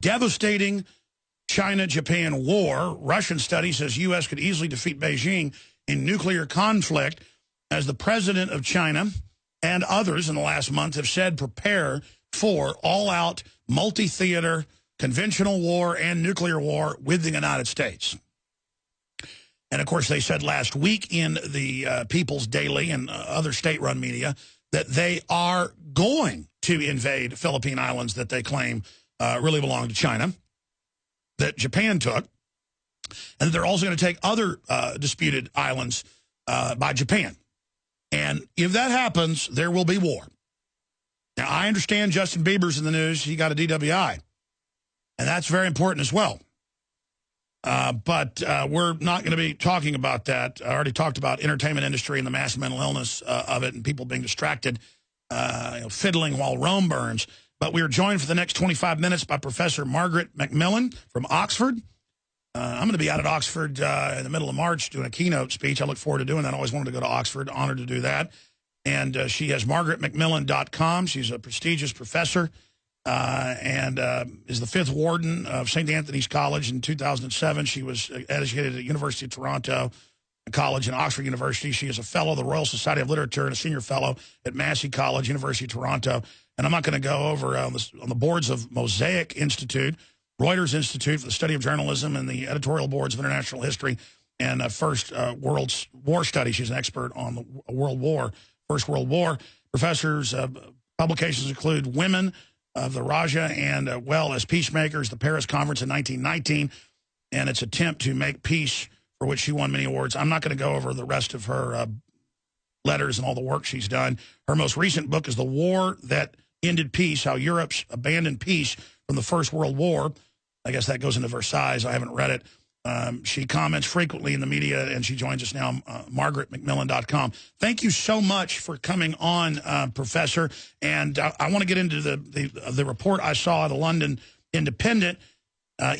devastating China-Japan war. Russian study says U.S. could easily defeat Beijing in nuclear conflict, as the president of China and others in the last month have said prepare for all-out multi-theater conventional war and nuclear war with the United States. And, of course, they said last week in the People's Daily and other state-run media that they are going to invade Philippine Islands that they claim really belong to China, that Japan took, and they're also going to take other disputed islands by Japan. And if that happens, there will be war. Now, I understand Justin Bieber's in the news. He got a DWI, and that's very important as well. But we're not going to be talking about that. I already talked about entertainment industry and the mass mental illness of it and people being distracted, fiddling while Rome burns. But we are joined for the next 25 minutes by Professor Margaret Macmillan from Oxford. I'm going to be out at Oxford in the middle of March doing a keynote speech. I look forward to doing that. I always wanted to go to Oxford. Honored to do that. And she has margaretmacmillan.com. She's a prestigious professor and is the 5th warden of St. Anthony's College. In 2007, she was educated at University of Toronto College and Oxford University. She is a fellow of the Royal Society of Literature and a senior fellow at Massey College, University of Toronto. And I'm not going to go over on the boards of Mosaic Institute, Reuters Institute for the Study of Journalism, and the editorial boards of international history and First World War Studies. She's an expert on the World War, First World War. Professors' publications include Women of the Raja and well as Peacemakers, the Paris Conference in 1919, and its attempt to make peace, for which she won many awards. I'm not going to go over the rest of her letters and all the work she's done. Her most recent book is The War That Ended Peace, How Europe's Abandoned Peace from the First World War. I guess that goes into Versailles. I haven't read it. She comments frequently in the media, and she joins us now, margaretmacmillan.com. Thank you so much for coming on, Professor. And I want to get into the report I saw, the London Independent.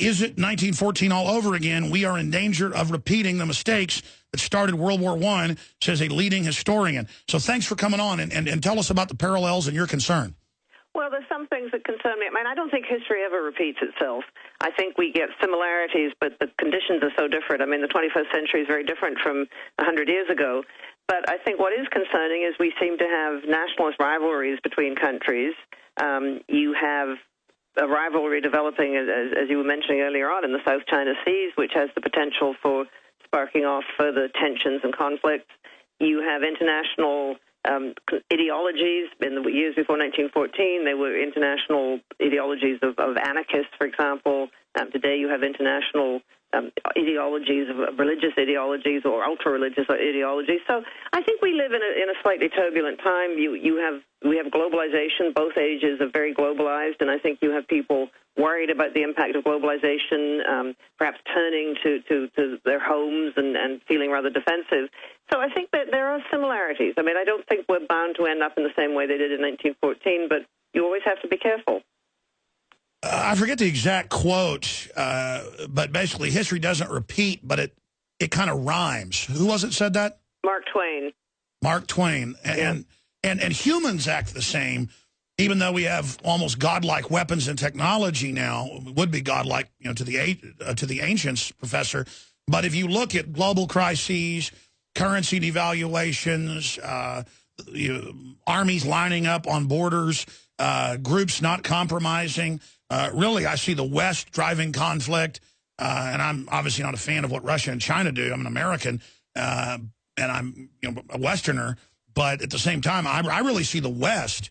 Is it 1914 all over again? We are in danger of repeating the mistakes that started World War I, says a leading historian. So thanks for coming on and tell us about the parallels and your concern. Well, there's some things that concern me. I mean, I don't think history ever repeats itself. I think we get similarities, but the conditions are so different. I mean, the 21st century is very different from 100 years ago. But I think what is concerning is we seem to have nationalist rivalries between countries. You have a rivalry developing, as you were mentioning earlier on, in the South China Seas, which has the potential for sparking off further tensions and conflicts. You have international ideologies. In the years before 1914, there were international ideologies of anarchists, for example. Today you have international ideologies, of religious ideologies or ultra-religious ideologies. So I think we live in a slightly turbulent time. We have globalization. Both ages are very globalized, and I think you have people worried about the impact of globalization, perhaps turning to their homes and feeling rather defensive. So I think that there are similarities. I mean, I don't think we're bound to end up in the same way they did in 1914, but you always have to be careful. I forget the exact quote, but basically history doesn't repeat, but it kind of rhymes. Who was it said that? Mark Twain. Mark Twain. And humans act the same, even though we have almost godlike weapons and technology now. Would be godlike, to the ancients, Professor. But if you look at global crises, currency devaluations, armies lining up on borders, groups not compromising. Really, I see the West driving conflict, and I'm obviously not a fan of what Russia and China do. I'm an American, and I'm a Westerner. But at the same time, I really see the West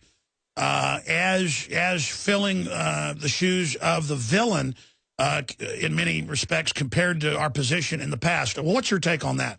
as filling the shoes of the villain in many respects compared to our position in the past. Well, what's your take on that?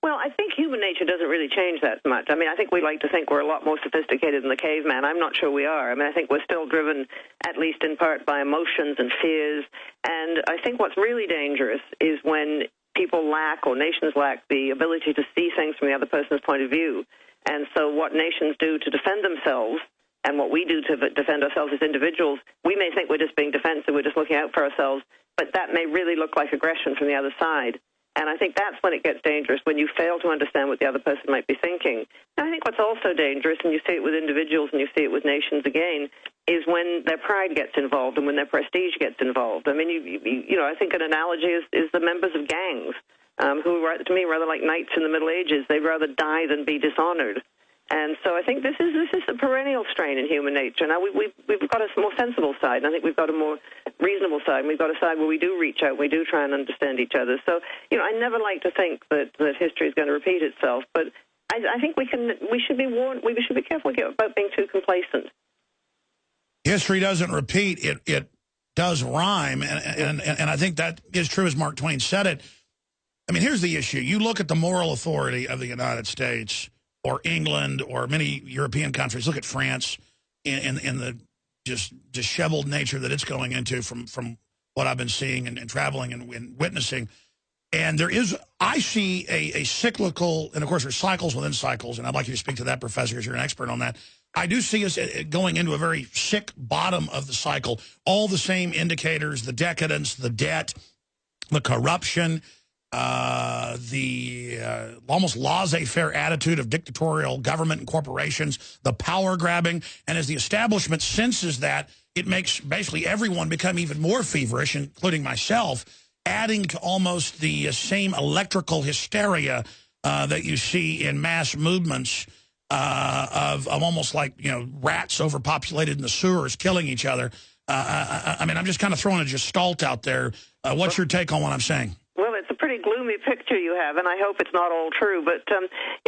Well, I think human nature doesn't really change that much. I mean, I think we like to think we're a lot more sophisticated than the caveman. I'm not sure we are. I mean, I think we're still driven, at least in part, by emotions and fears. And I think what's really dangerous is when people lack, or nations lack, the ability to see things from the other person's point of view. And so what nations do to defend themselves and what we do to defend ourselves as individuals, we may think we're just being defensive, we're just looking out for ourselves, but that may really look like aggression from the other side. And I think that's when it gets dangerous, when you fail to understand what the other person might be thinking. And I think what's also dangerous, and you see it with individuals and you see it with nations again, is when their pride gets involved and when their prestige gets involved. I mean, I think an analogy is the members of gangs, who are, to me, rather like knights in the Middle Ages. They'd rather die than be dishonored. And so I think this is a perennial strain in human nature. Now, we've got a more sensible side, and I think we've got a more reasonable side, and we've got a side where we do reach out, we do try and understand each other. So, I never like to think that history is going to repeat itself, but I think we should be warned, we should be careful about being too complacent. History doesn't repeat, it does rhyme, and I think that is true as Mark Twain said it. I mean, here's the issue. You look at the moral authority of the United States or England or many European countries. Look at France in the just disheveled nature that it's going into from what I've been seeing and traveling and witnessing. And I see a cyclical, and of course there's cycles within cycles, and I'd like you to speak to that, Professor, as you're an expert on that. I do see us going into a very sick bottom of the cycle. All the same indicators, the decadence, the debt, the corruption, the almost laissez-faire attitude of dictatorial government and corporations, the power grabbing. And as the establishment senses that, it makes basically everyone become even more feverish, including myself, adding to almost the same electrical hysteria that you see in mass movements of almost like, rats overpopulated in the sewers killing each other. I mean, I'm just kind of throwing a gestalt out there. What's your take on what I'm saying? Well, it's a pretty gloomy picture you have, and I hope it's not all true. But,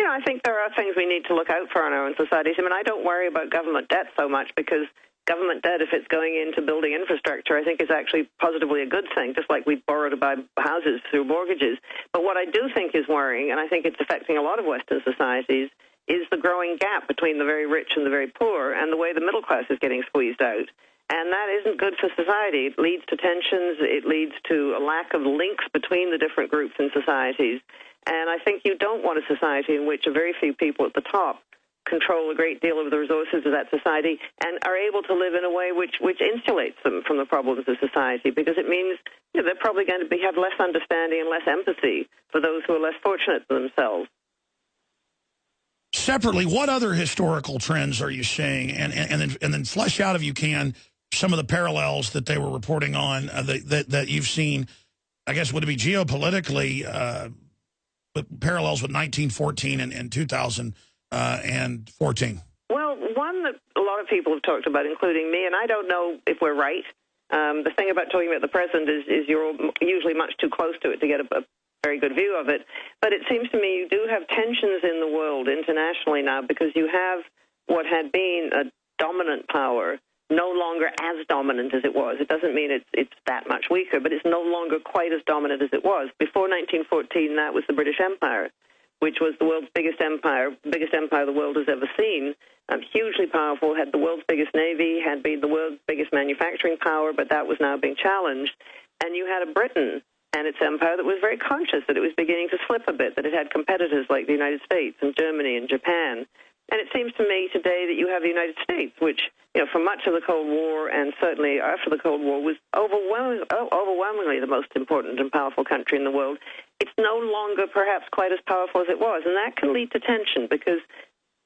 I think there are things we need to look out for in our own societies. I mean, I don't worry about government debt so much because government debt, if it's going into building infrastructure, I think is actually positively a good thing, just like we borrow to buy houses through mortgages. But what I do think is worrying, and I think it's affecting a lot of Western societies, is the growing gap between the very rich and the very poor and the way the middle class is getting squeezed out. And that isn't good for society. It leads to tensions. It leads to a lack of links between the different groups and societies. And I think you don't want a society in which a very few people at the top control a great deal of the resources of that society and are able to live in a way which insulates them from the problems of society, because it means they're probably going to have less understanding and less empathy for those who are less fortunate than themselves. Separately, what other historical trends are you seeing? And then flesh out, if you can, some of the parallels that they were reporting on that you've seen. I guess would it be geopolitically parallels with 1914 and 2014? Well, one that a lot of people have talked about, including me, and I don't know if we're right. The thing about talking about the present is you're usually much too close to it to get a very good view of it. But it seems to me you do have tensions in the world internationally now, because you have what had been a dominant power no longer as dominant as it was. It doesn't mean it's that much weaker, but it's no longer quite as dominant as it was. Before 1914, that was the British Empire, which was the world's biggest empire the world has ever seen. Hugely powerful, had the world's biggest navy, had been the world's biggest manufacturing power, but that was now being challenged. And you had a Britain and its empire that was very conscious that it was beginning to slip a bit, that it had competitors like the United States and Germany and Japan. And it seems to me today that you have the United States, which, for much of the Cold War and certainly after the Cold War was overwhelmingly the most important and powerful country in the world. It's no longer perhaps quite as powerful as it was, and that can lead to tension, because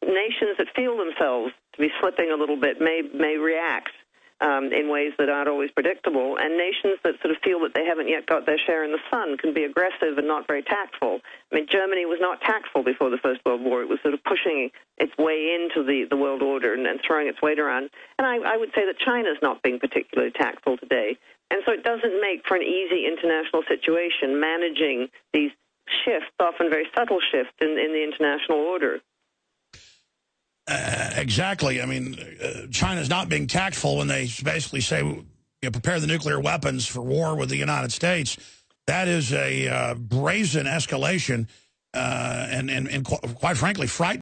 nations that feel themselves to be slipping a little bit may react in ways that aren't always predictable, and nations that sort of feel that they haven't yet got their share in the sun can be aggressive and not very tactful. I mean, Germany was not tactful before the First World War. It was sort of pushing its way into the world order and throwing its weight around. And I would say that China's not being particularly tactful today. And so it doesn't make for an easy international situation managing these shifts, often very subtle shifts in the international order. Exactly. I mean, China's not being tactful when they basically say, prepare the nuclear weapons for war with the United States. That is a brazen escalation and quite frankly, frightening.